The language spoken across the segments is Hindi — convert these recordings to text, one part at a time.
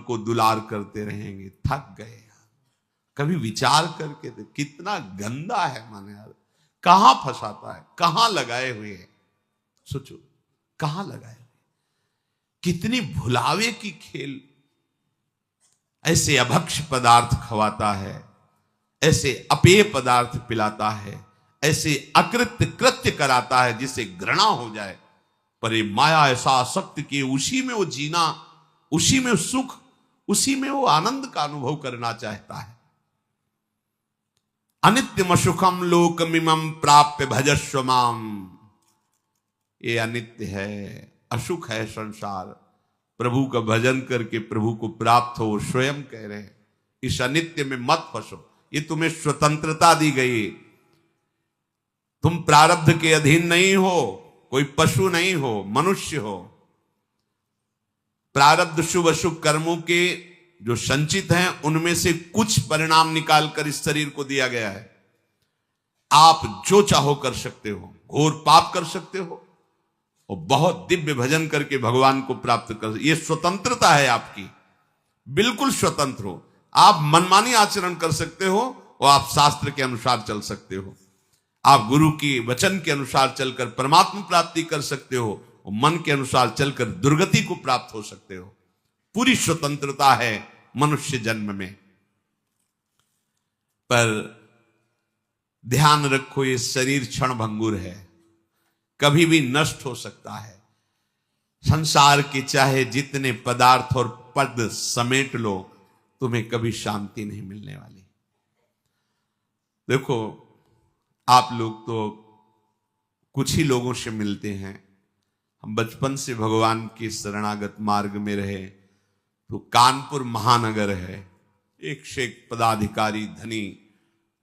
को दुलार करते रहेंगे, थक गए। कभी विचार करके तो कितना गंदा है माने यार, कहां फंसाता है, कहां लगाए हुए है, सोचो कहां लगाए हुए, कितनी भुलावे की खेल। ऐसे अभक्ष पदार्थ खवाता है, ऐसे अपेय पदार्थ पिलाता है, ऐसे अकृत्य कृत्य कराता है जिसे घृणा हो जाए, पर ये माया ऐसा आसक्त कि उसी में वो जीना, उसी में सुख, उसी में वो आनंद का अनुभव करना चाहता है। अनित्यम सुखम लोकमिमं प्राप्य भजस्व माम। ये अनित्य है, असुख है संसार, प्रभु का भजन करके प्रभु को प्राप्त हो। स्वयं कह रहे हैं इस अनित्य में मत फंसो, ये तुम्हें स्वतंत्रता दी गई, तुम प्रारब्ध के अधीन नहीं हो, कोई पशु नहीं हो, मनुष्य हो। प्रारब्ध शुभ अशुभ कर्मों के जो संचित हैं उनमें से कुछ परिणाम निकालकर इस शरीर को दिया गया है। आप जो चाहो कर सकते हो, घोर पाप कर सकते हो और बहुत दिव्य भजन करके भगवान को प्राप्त कर, ये स्वतंत्रता है आपकी, बिल्कुल स्वतंत्र हो। आप मनमानी आचरण कर सकते हो और आप शास्त्र के अनुसार चल सकते हो, आप गुरु की वचन के अनुसार चलकर परमात्मा प्राप्ति कर सकते हो और मन के अनुसार चलकर दुर्गति को प्राप्त हो सकते हो। पूरी स्वतंत्रता है मनुष्य जन्म में। पर ध्यान रखो ये शरीर क्षण भंगुर है, कभी भी नष्ट हो सकता है। संसार के चाहे जितने पदार्थ और पद समेट लो, तुम्हें कभी शांति नहीं मिलने वाली। देखो आप लोग तो कुछ ही लोगों से मिलते हैं, हम बचपन से भगवान के शरणागत मार्ग में रहे, तो कानपुर महानगर है, एक से एक पदाधिकारी, धनी,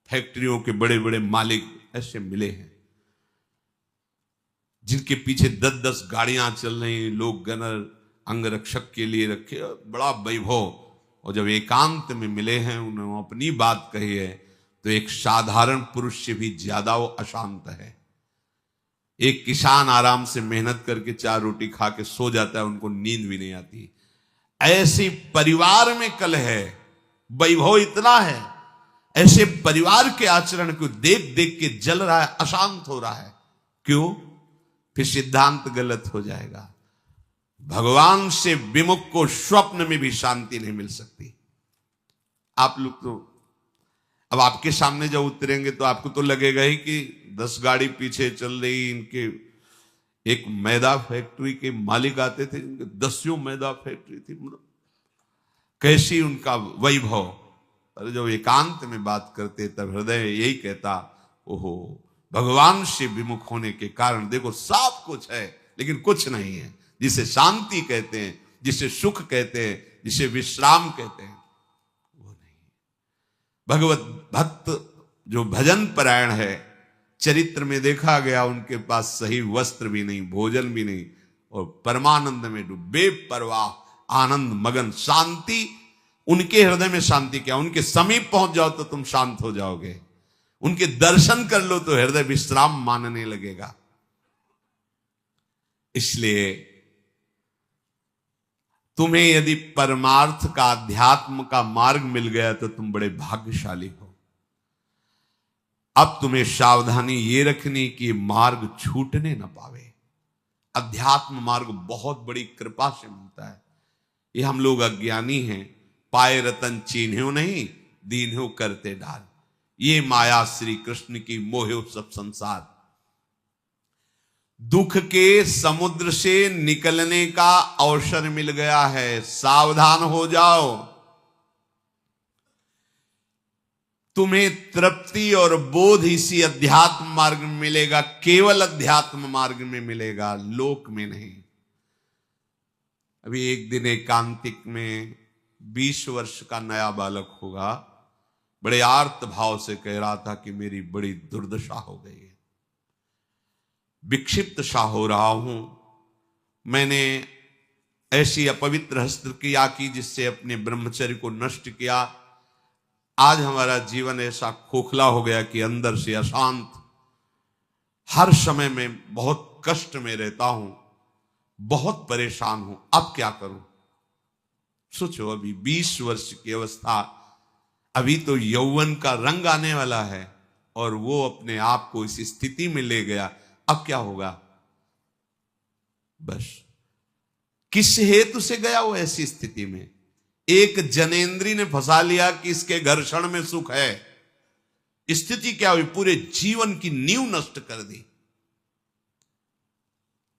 फैक्ट्रियों के बड़े बड़े मालिक ऐसे मिले हैं जिनके पीछे 10-10 गाड़ियां चल रही, लोग गनर अंगरक्षक के लिए रखे, बड़ा वैभव। और जब एकांत में मिले हैं, उन्होंने अपनी बात कही है, तो एक साधारण पुरुष से भी ज्यादा वो अशांत है। एक किसान आराम से मेहनत करके 4 रोटी खा के सो जाता है, उनको नींद भी नहीं आती। ऐसी परिवार में कल है, वैभव इतना है, ऐसे परिवार के आचरण को देख देख के जल रहा है, अशांत हो रहा है। क्यों? फिर सिद्धांत गलत हो जाएगा। भगवान से विमुख को स्वप्न में भी शांति नहीं मिल सकती। आप लोग तो अब आपके सामने जब उतरेंगे तो आपको तो लगेगा ही कि 10 गाड़ी पीछे चल रही, इनके एक मैदा फैक्ट्री के मालिक आते थे, इनके 10 मैदा फैक्ट्री थी, कैसी उनका वैभव। और जब एकांत में बात करते तब हृदय यही कहता, ओहो, भगवान से विमुख होने के कारण देखो सब कुछ है लेकिन कुछ नहीं है। जिसे शांति कहते हैं, जिसे सुख कहते हैं, जिसे विश्राम कहते हैं, वो नहीं। भगवत भक्त जो भजन परायण है, चरित्र में देखा गया उनके पास सही वस्त्र भी नहीं, भोजन भी नहीं, और परमानंद में डूबे, परवाह आनंद मगन, शांति उनके हृदय में। शांति क्या, उनके समीप पहुंच जाओ तो तुम शांत हो जाओगे, उनके दर्शन कर लो तो हृदय विश्राम मानने लगेगा। इसलिए तुम्हें यदि परमार्थ का, अध्यात्म का मार्ग मिल गया तो तुम बड़े भाग्यशाली हो। अब तुम्हें सावधानी ये रखनी कि मार्ग छूटने न पावे। अध्यात्म मार्ग बहुत बड़ी कृपा से मिलता है। ये हम लोग अज्ञानी हैं, पाए रतन चीन्ह्यो नहीं, दीन्ह्यो करते डाल। ये माया श्री कृष्ण की मोहे सब संसार। दुख के समुद्र से निकलने का अवसर मिल गया है, सावधान हो जाओ। तुम्हें तृप्ति और बोध इसी अध्यात्म मार्ग में मिलेगा, केवल अध्यात्म मार्ग में मिलेगा, लोक में नहीं। अभी एक दिन एकांतिक में 20 वर्ष का नया बालक होगा, बड़े आर्त भाव से कह रहा था कि मेरी बड़ी दुर्दशा हो गई है, विक्षिप्त सा हो रहा हूं, मैंने ऐसी अपवित्र हस्तक्रिया की जिससे अपने ब्रह्मचर्य को नष्ट किया। आज हमारा जीवन ऐसा खोखला हो गया कि अंदर से अशांत, हर समय में बहुत कष्ट में रहता हूं, बहुत परेशान हूं, अब क्या करूं? सोचो, अभी 20 वर्ष की अवस्था, अभी तो यौवन का रंग आने वाला है, और वो अपने आप को इस स्थिति में ले गया। अब क्या होगा? बस किस हेतु से गया वो ऐसी स्थिति में? एक जनेंद्री ने फंसा लिया कि इसके घर्षण में सुख है। स्थिति क्या हुई? पूरे जीवन की नींव नष्ट कर दी।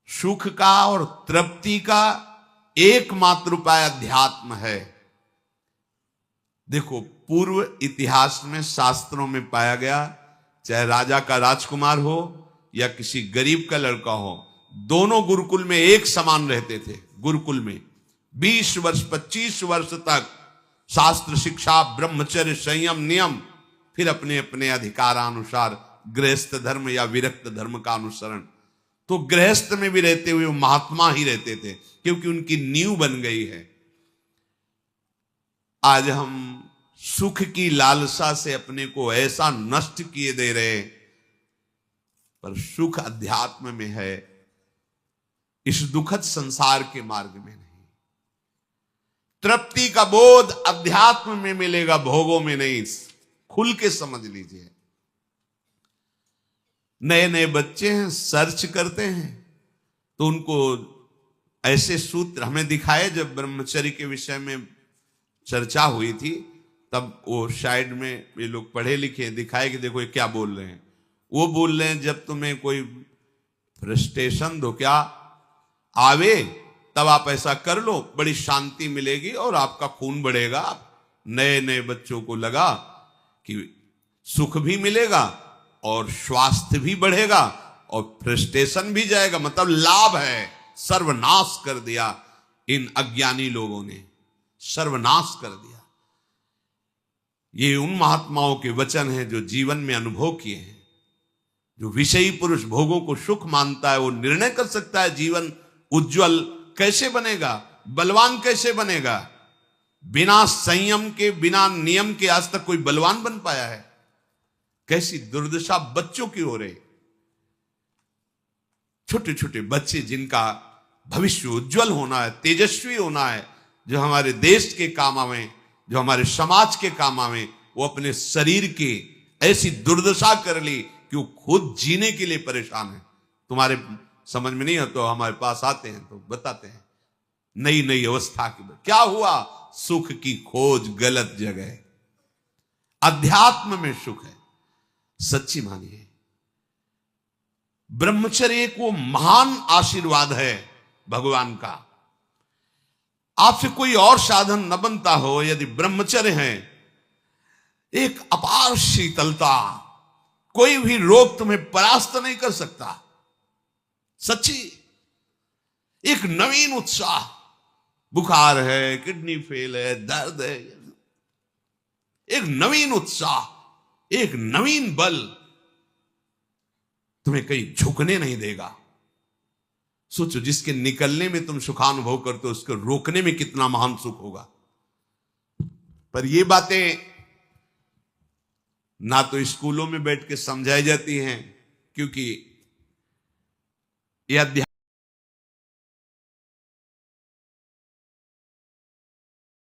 सुख का और तृप्ति का एकमात्र उपाय अध्यात्म है। देखो, पूर्व इतिहास में, शास्त्रों में पाया गया, चाहे राजा का राजकुमार हो या किसी गरीब का लड़का हो, दोनों गुरुकुल में एक समान रहते थे। गुरुकुल में 20 वर्ष 25 वर्ष तक शास्त्र शिक्षा, ब्रह्मचर्य, संयम, नियम, फिर अपने अपने अधिकारानुसार गृहस्थ धर्म या विरक्त धर्म का अनुसरण। तो गृहस्थ में भी रहते हुए वो महात्मा ही रहते थे, क्योंकि उनकी नींव बन गई है। आज हम सुख की लालसा से अपने को ऐसा नष्ट किए दे रहे, पर सुख अध्यात्म में है, इस दुखद संसार के मार्ग में नहीं। तृप्ति का बोध अध्यात्म में मिलेगा, भोगों में नहीं। खुल के समझ लीजिए। नए नए बच्चे हैं, सर्च करते हैं, तो उनको ऐसे सूत्र हमें दिखाए। जब ब्रह्मचर्य के विषय में चर्चा हुई थी, तब वो साइड में ये लोग पढ़े लिखे दिखाए कि देखो ये क्या बोल रहे हैं। वो बोल रहे हैं, जब तुम्हें कोई फ्रस्ट्रेशन दो क्या आवे, तब आप ऐसा कर लो, बड़ी शांति मिलेगी और आपका खून बढ़ेगा। नए नए बच्चों को लगा कि सुख भी मिलेगा और स्वास्थ्य भी बढ़ेगा और फ्रस्ट्रेशन भी जाएगा, मतलब लाभ है। सर्वनाश कर दिया इन अज्ञानी लोगों ने, सर्वनाश कर दिया। ये उन महात्माओं के वचन हैं जो जीवन में अनुभव किए हैं। जो विषयी पुरुष भोगों को सुख मानता है, वो निर्णय कर सकता है जीवन उज्जवल कैसे बनेगा, बलवान कैसे बनेगा। बिना संयम के, बिना नियम के आज तक कोई बलवान बन पाया है? कैसी दुर्दशा बच्चों की हो रही। छोटे छोटे बच्चे जिनका भविष्य उज्जवल होना है, तेजस्वी होना है, जो हमारे देश के काम आवे, जो हमारे समाज के काम आवे, वो अपने शरीर की ऐसी दुर्दशा कर ली कि वो खुद जीने के लिए परेशान है। तुम्हारे समझ में नहीं है तो हमारे पास आते हैं तो बताते हैं नई नई अवस्था की। क्या हुआ? सुख की खोज गलत जगह। अध्यात्म में सुख है, सच्ची मानिए। ब्रह्मचर्य एक वो महान आशीर्वाद है भगवान का। आपसे कोई और साधन न बनता हो, यदि ब्रह्मचर्य है, एक अपार शीतलता, कोई भी रोग तुम्हें परास्त नहीं कर सकता। सच्ची, एक नवीन उत्साह। बुखार है, किडनी फेल है, दर्द है, एक नवीन उत्साह, एक नवीन बल तुम्हें कहीं झुकने नहीं देगा। सोचो, जिसके निकलने में तुम सुखानुभव करते हो, उसको रोकने में कितना महान सुख होगा। पर ये बातें ना तो स्कूलों में बैठ के समझाई जाती हैं, क्योंकि ये अध्यात्म